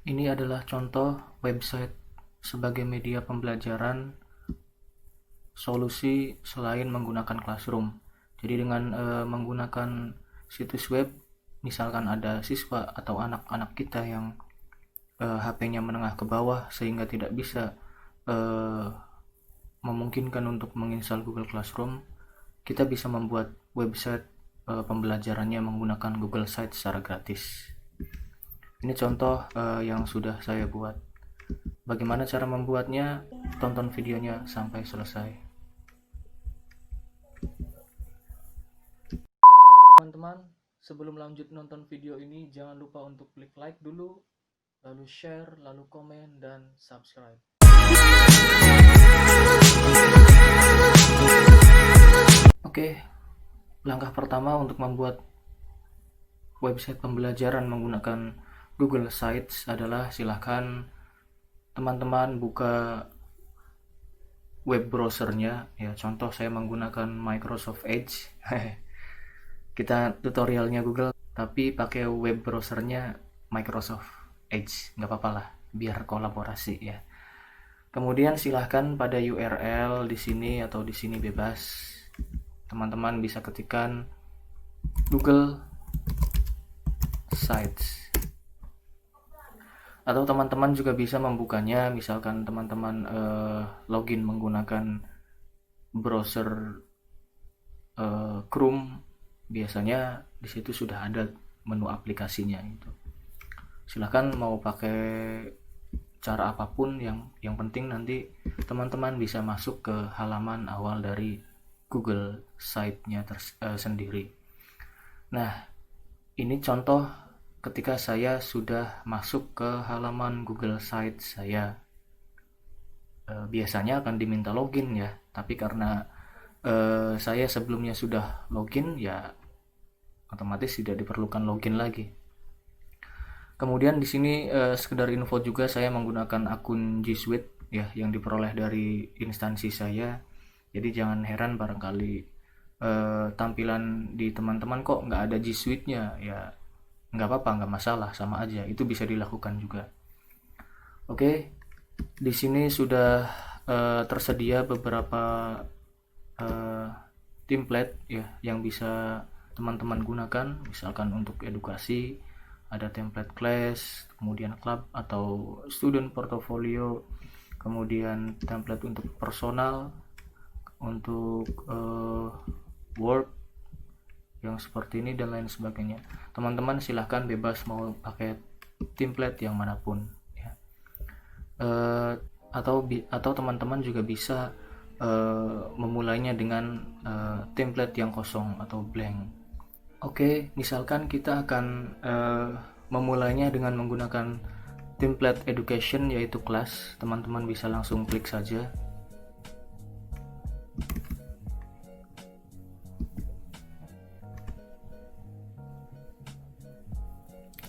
Ini adalah contoh website sebagai media pembelajaran solusi selain menggunakan Classroom. Jadi dengan menggunakan situs web, misalkan ada siswa atau anak-anak kita yang HP-nya menengah ke bawah sehingga tidak bisa memungkinkan untuk menginstal Google Classroom, kita bisa membuat website pembelajarannya menggunakan Google Sites secara gratis. Ini contoh yang sudah saya buat. Bagaimana cara membuatnya? Tonton videonya sampai selesai. Teman-teman, sebelum lanjut nonton video ini, jangan lupa untuk klik like dulu, lalu share, lalu komen, dan subscribe. Oke, langkah pertama untuk membuat website pembelajaran menggunakan Google Sites adalah silahkan teman-teman buka web browsernya. Ya, contoh saya menggunakan Microsoft Edge. Kita tutorialnya Google, tapi pakai web browsernya Microsoft Edge. Nggak apa-apa lah, biar kolaborasi ya. Kemudian silahkan pada URL di sini atau di sini bebas. Teman-teman bisa ketikkan Google Sites. Atau teman-teman juga bisa membukanya, misalkan teman-teman login menggunakan browser Chrome, biasanya di situ sudah ada menu aplikasinya itu. Silahkan mau pakai cara apapun, yang penting nanti teman-teman bisa masuk ke halaman awal dari Google Site-nya sendiri. Nah, ini contoh ketika saya sudah masuk ke halaman Google Site saya. Biasanya akan diminta login ya, tapi karena saya sebelumnya sudah login, ya otomatis tidak diperlukan login lagi. Kemudian di sini sekedar info juga, saya menggunakan akun G Suite ya, yang diperoleh dari instansi saya. Jadi jangan heran barangkali tampilan di teman-teman kok nggak ada G Suite-nya, ya nggak apa-apa, nggak masalah, sama aja, itu bisa dilakukan juga. Oke, di sini sudah tersedia beberapa template ya yang bisa teman-teman gunakan. Misalkan untuk edukasi ada template class, kemudian club atau student portfolio, kemudian template untuk personal, untuk work yang seperti ini dan lain sebagainya. Teman-teman silahkan bebas mau pakai template yang manapun ya. Atau teman-teman juga bisa memulainya dengan template yang kosong atau blank. Oke, misalkan kita akan memulainya dengan menggunakan template education, yaitu kelas. Teman-teman bisa langsung klik saja.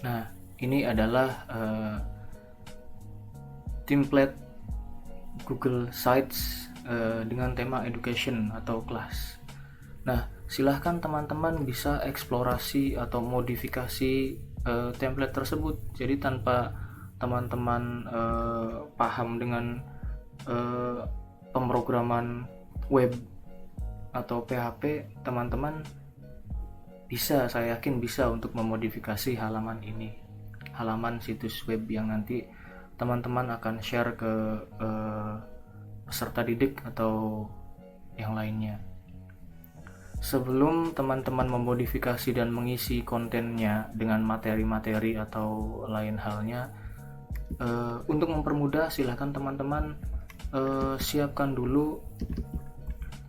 Nah, ini adalah template Google Sites dengan tema education atau kelas. Nah, silahkan teman-teman bisa eksplorasi atau modifikasi template tersebut. Jadi tanpa teman-teman paham dengan pemrograman web atau PHP, teman-teman bisa, saya yakin bisa untuk memodifikasi halaman ini, halaman situs web yang nanti teman-teman akan share ke peserta didik atau yang lainnya. Sebelum teman-teman memodifikasi dan mengisi kontennya dengan materi-materi atau lain halnya, untuk mempermudah silahkan teman-teman siapkan dulu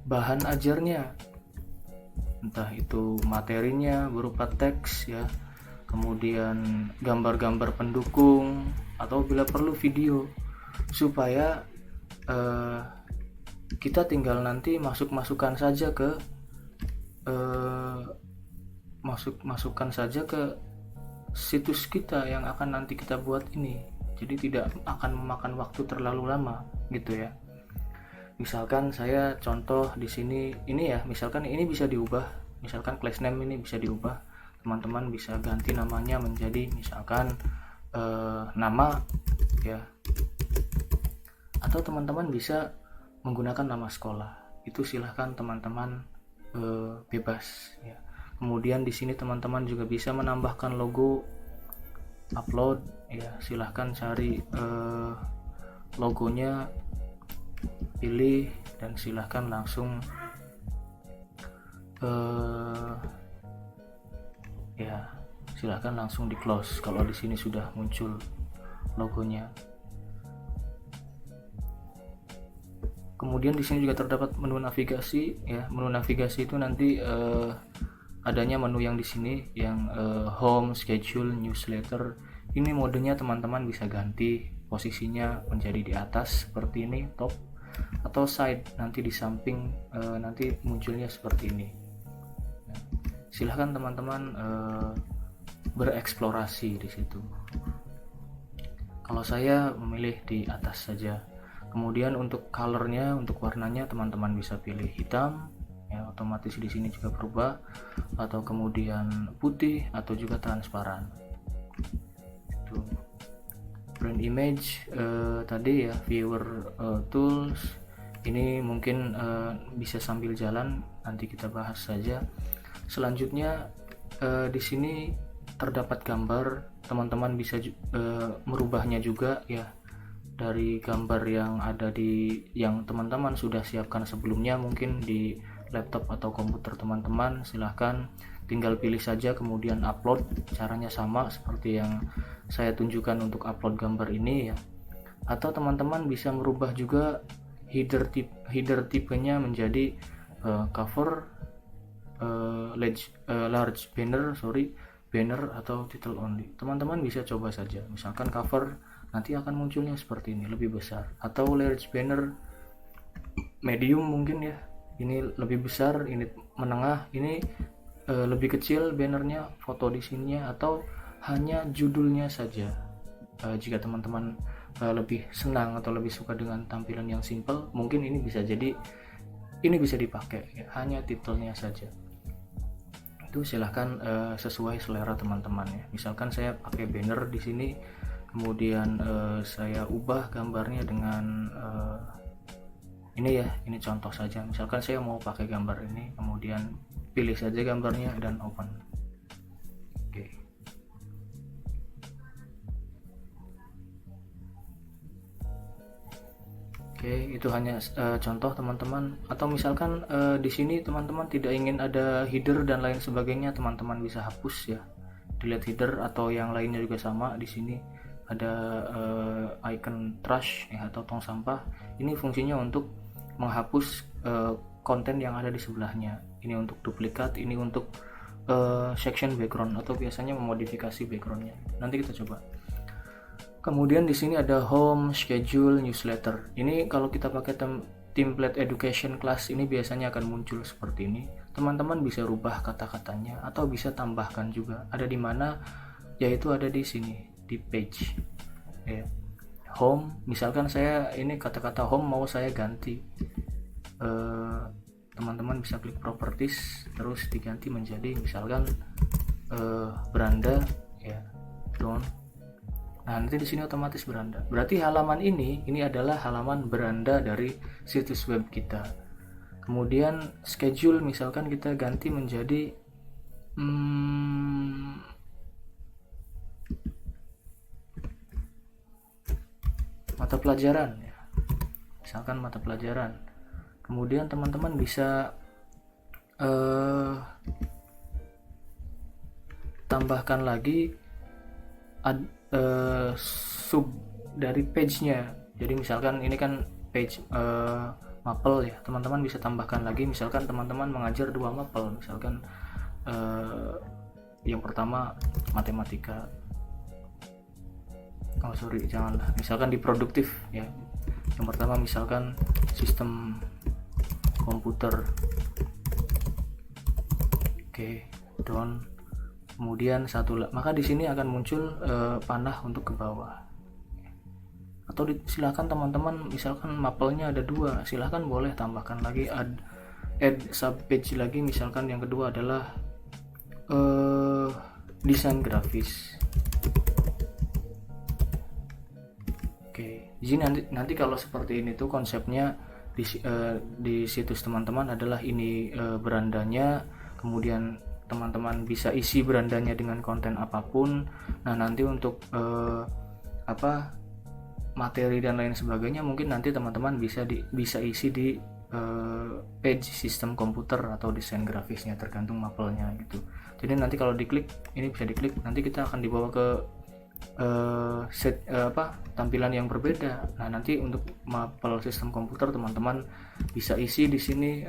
bahan ajarnya, entah itu materinya berupa teks ya, kemudian gambar-gambar pendukung, atau bila perlu video, supaya kita tinggal nanti masukkan saja ke situs kita yang akan nanti kita buat ini. Jadi tidak akan memakan waktu terlalu lama gitu ya. Misalkan saya contoh di sini ini ya, misalkan ini bisa diubah, misalkan class name ini bisa diubah. Teman-teman bisa ganti namanya menjadi misalkan nama ya, atau teman-teman bisa menggunakan nama sekolah. Itu silahkan teman-teman bebas ya. Kemudian di sini teman-teman juga bisa menambahkan logo, upload ya, silahkan cari logonya, pilih, dan silahkan langsung ya, silahkan langsung di close kalau di sini sudah muncul logonya. Kemudian di sini juga terdapat menu navigasi ya. Menu navigasi itu nanti adanya menu yang di sini yang home, schedule, newsletter. Ini modenya teman-teman bisa ganti posisinya menjadi di atas seperti ini, top, atau side nanti di samping, nanti munculnya seperti ini. Silahkan teman-teman bereksplorasi di situ. Kalau saya memilih di atas saja. Kemudian untuk colornya, untuk warnanya teman-teman bisa pilih hitam ya, otomatis di sini juga berubah, atau kemudian putih atau juga transparan. Itu. Brand image tadi ya, viewer tools ini mungkin bisa sambil jalan, nanti kita bahas saja. Selanjutnya di sini terdapat gambar, teman-teman bisa merubahnya juga ya, dari gambar yang ada yang teman-teman sudah siapkan sebelumnya mungkin di laptop atau komputer teman-teman. Silahkan tinggal pilih saja kemudian upload. Caranya sama seperti yang saya tunjukkan untuk upload gambar ini ya. Atau teman-teman bisa merubah juga header tipenya menjadi cover, large banner atau title only. Teman-teman bisa coba saja, misalkan cover nanti akan munculnya seperti ini, lebih besar, atau large banner medium mungkin ya, ini lebih besar, ini menengah, ini lebih kecil bannernya, foto di sininya, atau hanya judulnya saja. Jika teman-teman lebih senang atau lebih suka dengan tampilan yang simple, mungkin ini bisa dipakai ya, hanya titelnya saja. Itu silahkan sesuai selera teman-teman ya. Misalkan saya pakai banner di sini, kemudian saya ubah gambarnya dengan ini ya, ini contoh saja. Misalkan saya mau pakai gambar ini, kemudian pilih saja gambarnya dan open. Oke, itu hanya contoh teman-teman. Atau misalkan di sini teman-teman tidak ingin ada header dan lain sebagainya, teman-teman bisa hapus ya. Delete header atau yang lainnya juga sama. Di sini ada icon trash ya, atau tong sampah. Ini fungsinya untuk menghapus konten yang ada di sebelahnya. Ini untuk duplikat, ini untuk section background atau biasanya memodifikasi backgroundnya. Nanti kita coba. Kemudian di sini ada home, schedule, newsletter. Ini kalau kita pakai template education class ini biasanya akan muncul seperti ini. Teman-teman bisa rubah kata-katanya atau bisa tambahkan juga. Ada di mana? Yaitu ada di sini, di page. Ya. Home, misalkan saya ini kata-kata home mau saya ganti. Teman-teman bisa klik properties terus diganti menjadi misalkan beranda ya, down. Nah, nanti di sini otomatis beranda. Berarti halaman ini adalah halaman beranda dari situs web kita. Kemudian schedule misalkan kita ganti menjadi mata pelajaran ya. Misalkan mata pelajaran. Kemudian teman-teman bisa tambahkan lagi sub dari page-nya. Jadi misalkan ini kan page mapel ya, teman-teman bisa tambahkan lagi. Misalkan teman-teman mengajar 2 mapel, misalkan yang pertama matematika, janganlah, misalkan di produktif ya, yang pertama misalkan sistem komputer. Oke, down. Kemudian maka di sini akan muncul panah untuk ke bawah. Atau silakan teman-teman, misalkan mapelnya ada 2, silakan boleh tambahkan lagi add subpage lagi. Misalkan yang kedua adalah desain grafis. Oke, di sini nanti kalau seperti ini tuh konsepnya di situs teman-teman adalah ini berandanya, kemudian teman-teman bisa isi berandanya dengan konten apapun. Nah, nanti untuk materi dan lain sebagainya mungkin nanti teman-teman bisa isi di page sistem komputer atau desain grafisnya, tergantung mapelnya gitu. Jadi nanti kalau diklik, ini bisa diklik, nanti kita akan dibawa ke tampilan yang berbeda. Nah, nanti untuk mapel sistem komputer teman-teman bisa isi di sini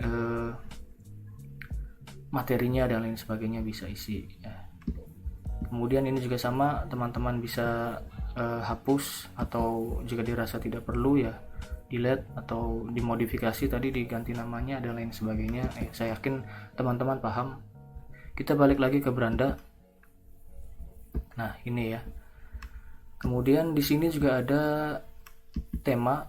materinya dan lain sebagainya, bisa isi ya. Kemudian ini juga sama, teman-teman bisa hapus atau jika dirasa tidak perlu ya delete atau dimodifikasi, tadi diganti namanya dan lain sebagainya. Saya yakin teman-teman paham. Kita balik lagi ke beranda. Nah, ini ya. Kemudian di sini juga ada tema.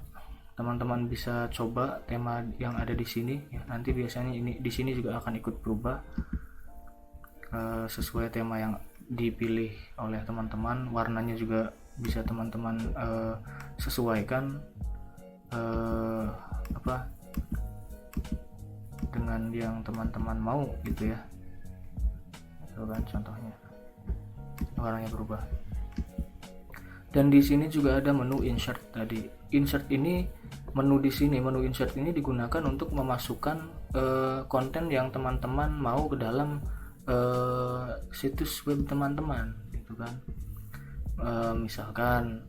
Teman-teman bisa coba tema yang ada di sini ya. Nanti biasanya ini di sini juga akan ikut berubah sesuai tema yang dipilih oleh teman-teman. Warnanya juga bisa teman-teman sesuaikan dengan yang teman-teman mau gitu ya. Coba contohnya warnanya berubah. Dan di sini juga ada menu insert tadi. Insert ini menu insert ini digunakan untuk memasukkan konten yang teman-teman mau ke dalam situs web teman-teman gitu kan. Misalkan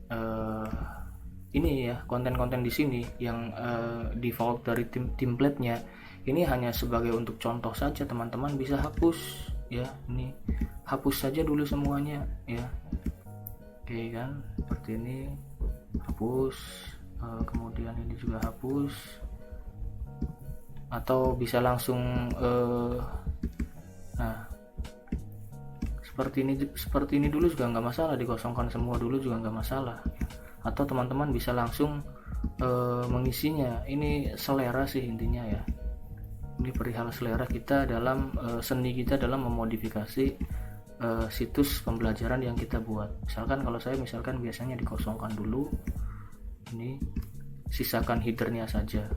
ini ya, konten-konten di sini yang default dari template-nya ini hanya sebagai untuk contoh saja, teman-teman bisa hapus ya. Ini hapus saja dulu semuanya ya. Oke kan, seperti ini hapus, kemudian ini juga hapus, atau bisa langsung nah seperti ini dulu juga nggak masalah, dikosongkan semua dulu juga nggak masalah. Atau teman-teman bisa langsung mengisinya. Ini selera sih intinya ya. Ini perihal selera kita dalam seni kita dalam memodifikasi situs pembelajaran yang kita buat. Misalkan kalau saya biasanya dikosongkan dulu, ini sisakan headernya saja.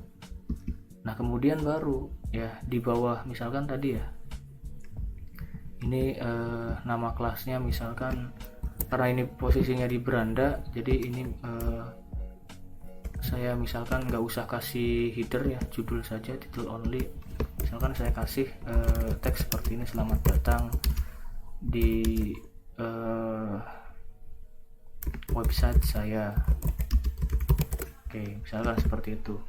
Nah, kemudian baru ya di bawah misalkan tadi ya, ini nama kelasnya misalkan, karena ini posisinya di beranda, jadi ini saya misalkan nggak usah kasih header ya, judul saja, title only. Misalkan saya kasih teks seperti ini, selamat datang di website saya. Oke, misalkan seperti itu.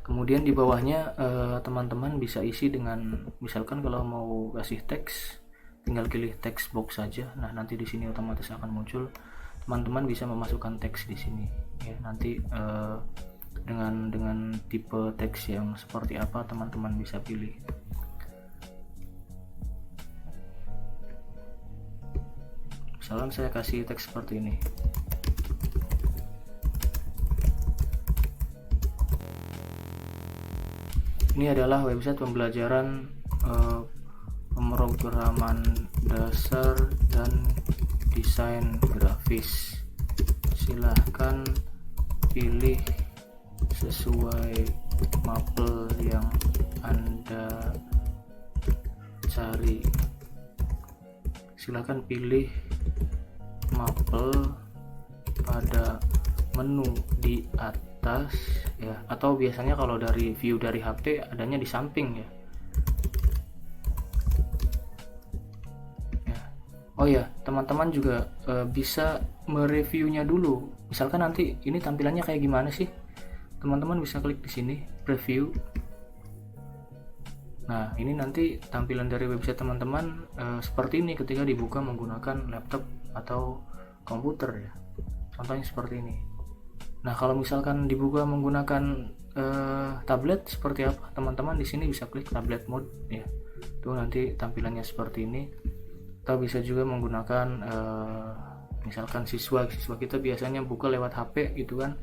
Kemudian di bawahnya teman-teman bisa isi dengan, misalkan kalau mau kasih teks tinggal pilih text box saja. Nah, nanti di sini otomatis akan muncul. Teman-teman bisa memasukkan teks di sini ya. Nanti dengan tipe teks yang seperti apa teman-teman bisa pilih. Misalkan saya kasih teks seperti ini. Ini adalah website pembelajaran pemrograman dasar dan desain grafis. Silahkan pilih sesuai mapel yang Anda cari. Silahkan pilih mapel pada menu di atas ya, atau biasanya kalau dari view dari HP adanya di samping ya. Oh ya, teman-teman juga bisa mereviewnya dulu. Misalkan nanti ini tampilannya kayak gimana sih? Teman-teman bisa klik di sini, preview. Nah, ini nanti tampilan dari website teman-teman seperti ini ketika dibuka menggunakan laptop atau komputer ya. Contohnya seperti ini. Nah, kalau misalkan dibuka menggunakan tablet seperti apa? Teman-teman di sini bisa klik tablet mode ya. Tuh nanti tampilannya seperti ini. Atau bisa juga menggunakan misalkan siswa kita biasanya buka lewat HP gitu kan,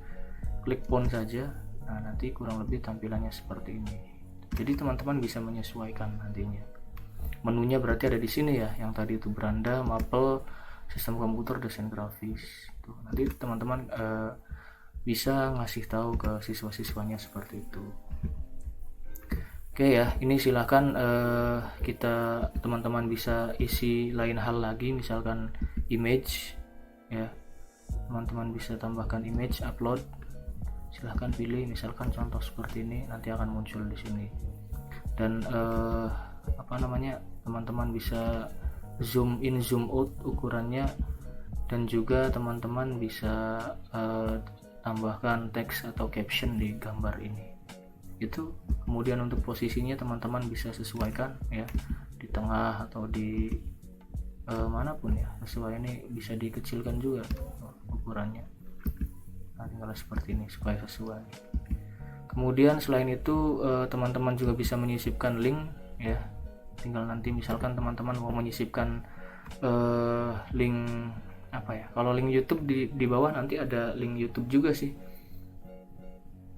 klik phone saja. Nah, nanti kurang lebih tampilannya seperti ini. Jadi teman-teman bisa menyesuaikan nantinya. Menunya berarti ada di sini ya, yang tadi itu beranda, mapel, sistem komputer, desain grafis. Tuh, nanti teman-teman bisa ngasih tahu ke siswa-siswanya seperti itu. Oke ya, ini silahkan kita teman-teman bisa isi lain hal lagi, misalkan image ya, teman-teman bisa tambahkan image, upload, silahkan pilih misalkan contoh seperti ini, nanti akan muncul di sini. Dan teman-teman bisa zoom in zoom out ukurannya, dan juga teman-teman bisa tambahkan teks atau caption di gambar ini. Itu kemudian untuk posisinya teman-teman bisa sesuaikan ya, di tengah atau di manapun ya, sesuai. Ini bisa dikecilkan juga ukurannya, nah tinggal seperti ini supaya sesuai. Kemudian selain itu teman-teman juga bisa menyisipkan link ya, tinggal nanti misalkan teman-teman mau menyisipkan link apa ya, kalau link YouTube di bawah nanti ada link YouTube juga sih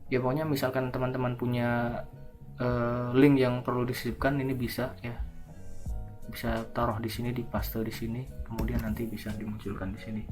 ya. Pokoknya misalkan teman-teman punya link yang perlu disisipkan, ini bisa ya, bisa taruh di sini, dipaste di sini, kemudian nanti bisa dimunculkan di sini.